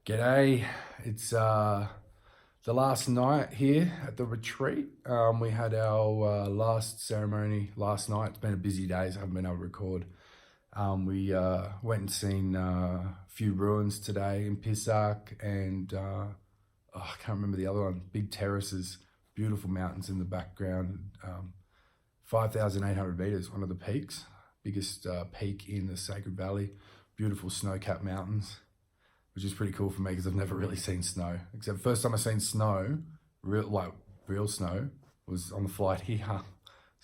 G'day, it's the last night here at the retreat. We had our last ceremony last night. It's been a busy day, so I haven't been able to record. We went and seen a few ruins today in Pisac and I can't remember the other one, big terraces, beautiful mountains in the background. 5,800 meters, one of the peaks, biggest peak in the Sacred Valley, beautiful snow-capped mountains, which is pretty cool for me because I've never really seen snow. Except the first time I seen snow, real snow, was on the flight here,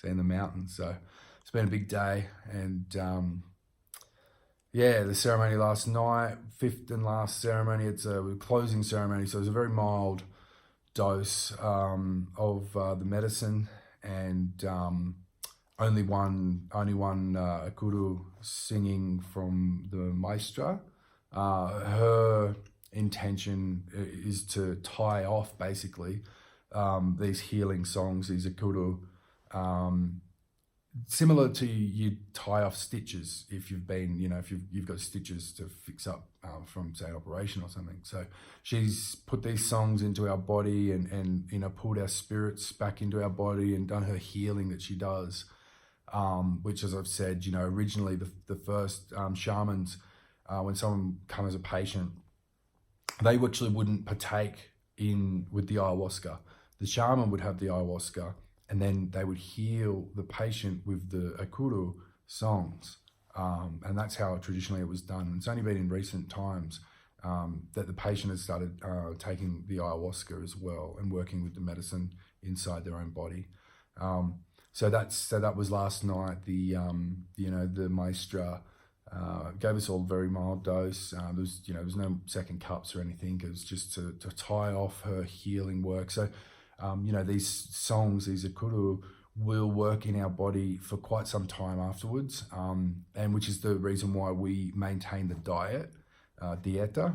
seeing the mountains. So it's been a big day. And yeah, the ceremony last night, fifth and last ceremony, it's a closing ceremony. So it was a very mild dose of the medicine, and only one akuru singing from the maestra. Her intention is to tie off basically these healing songs, these akuru, similar to you tie off stitches if you've been, if you've got stitches to fix up from, say, an operation or something. So she's put these songs into our body and pulled our spirits back into our body and done her healing that she does, which, as I've said, originally the first shamans, when someone comes as a patient, they actually wouldn't partake with the ayahuasca. The shaman would have the ayahuasca, and then they would heal the patient with the akuru songs. And that's how traditionally it was done. It's only been in recent times that the patient has started taking the ayahuasca as well and working with the medicine inside their own body. So that was last night. The maestra gave us all a very mild dose. There was no second cups or anything. It was just to tie off her healing work. So, these songs, these akuru, will work in our body for quite some time afterwards, and which is the reason why we maintain the diet, dieta,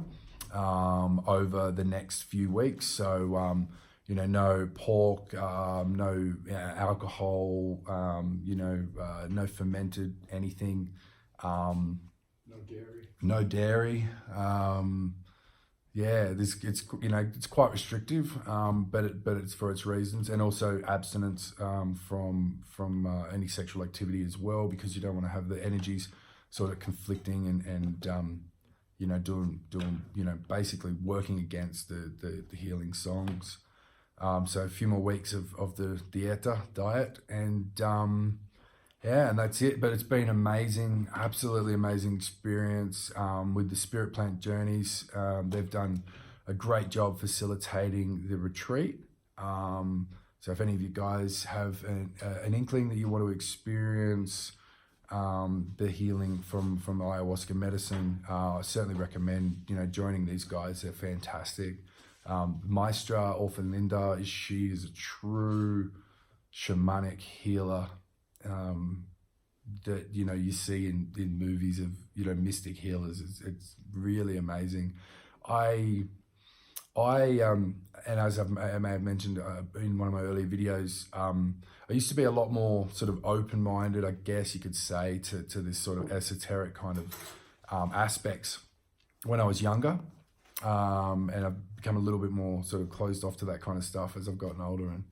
over the next few weeks. So, no pork, no alcohol, no fermented anything. No dairy. It's quite restrictive, but it's for its reasons, and also abstinence from any sexual activity as well, because you don't want to have the energies sort of conflicting and doing basically working against the healing songs. So a few more weeks of the diet, and and that's it. But it's been amazing, absolutely amazing experience with the Spirit Plant Journeys. They've done a great job facilitating the retreat. So if any of you guys have an inkling that you want to experience the healing from ayahuasca medicine, I certainly recommend joining these guys. They're fantastic. Maestra Orphalinda, she is a true shamanic healer that you see in movies of mystic healers. It's really amazing. I and as I may have mentioned in one of my earlier videos, I used to be a lot more sort of open-minded, I guess you could say, to this sort of esoteric kind of aspects when I was younger, and I've become a little bit more sort of closed off to that kind of stuff as I've gotten older, and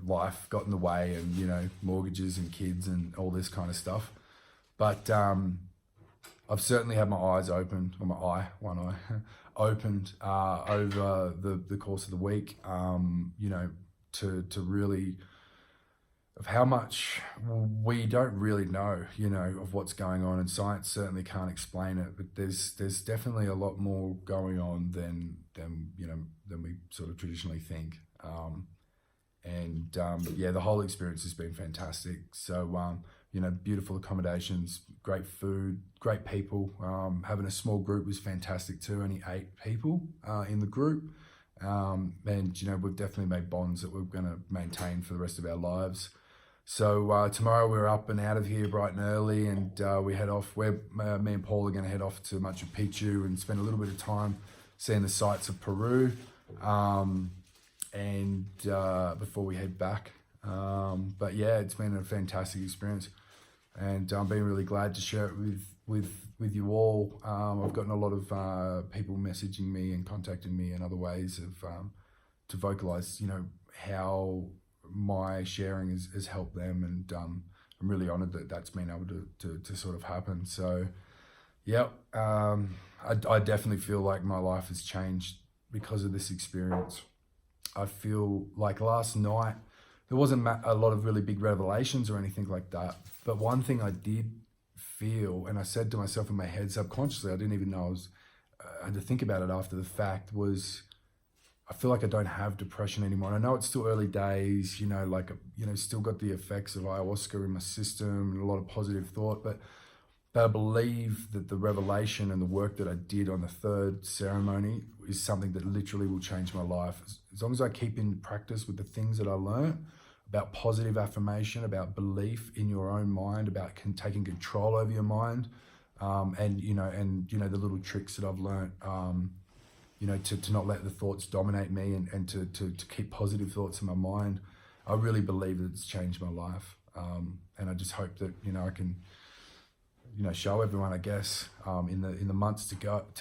life got in the way, and mortgages and kids and all this kind of stuff. But I've certainly had my eyes opened, or one eye opened over the course of the week, to really, of how much we don't really know, of what's going on, and science certainly can't explain it. But there's definitely a lot more going on than we sort of traditionally think. The whole experience has been fantastic. So, beautiful accommodations, great food, great people. Having a small group was fantastic too, only 8 people in the group. We've definitely made bonds that we're going to maintain for the rest of our lives. So tomorrow we're up and out of here bright and early, and we head off. Me and Paul are going to head off to Machu Picchu and spend a little bit of time seeing the sights of Peru. Before we head back. But yeah, it's been a fantastic experience, and I'm being really glad to share it with with you all. I've gotten a lot of people messaging me and contacting me in other ways of to vocalize, you know, how my sharing has helped them, and I'm really honored that that's been able to sort of happen. So, yeah, I definitely feel like my life has changed because of this experience. I feel like last night there wasn't a lot of really big revelations or anything like that, but one thing I did feel, and I said to myself in my head subconsciously, I didn't even know I had to think about it after the fact, was I feel like I don't have depression anymore. And I know it's still early days, you know, like, you know, still got the effects of ayahuasca in my system and a lot of positive thought, but I believe that the revelation and the work that I did on the third ceremony is something that literally will change my life. As long as I keep in practice with the things that I learned about positive affirmation, about belief in your own mind, about taking control over your mind, and the little tricks that I've learned, you know, to not let the thoughts dominate me, and to keep positive thoughts in my mind. I really believe that it's changed my life. And I just hope that, you know, I can, you know, show everyone, I guess, in the months to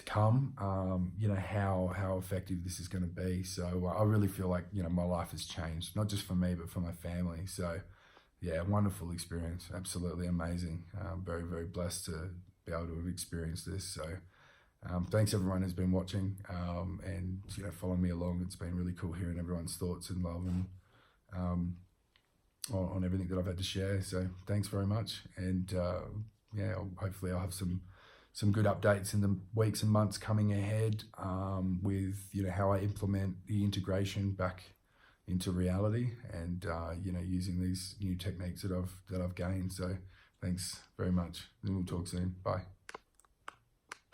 come, you know, how effective this is going to be. So I really feel like, you know, my life has changed, not just for me, but for my family. So yeah, wonderful experience. Absolutely amazing. Very, very blessed to be able to have experienced this. So thanks everyone who's been watching, and, you know, following me along. It's been really cool hearing everyone's thoughts and love, and on everything that I've had to share. So thanks very much. And yeah, hopefully I'll have some good updates in the weeks and months coming ahead, with, you know, how I implement the integration back into reality, and you know, using these new techniques that I've gained. So thanks very much, and we'll talk soon. Bye.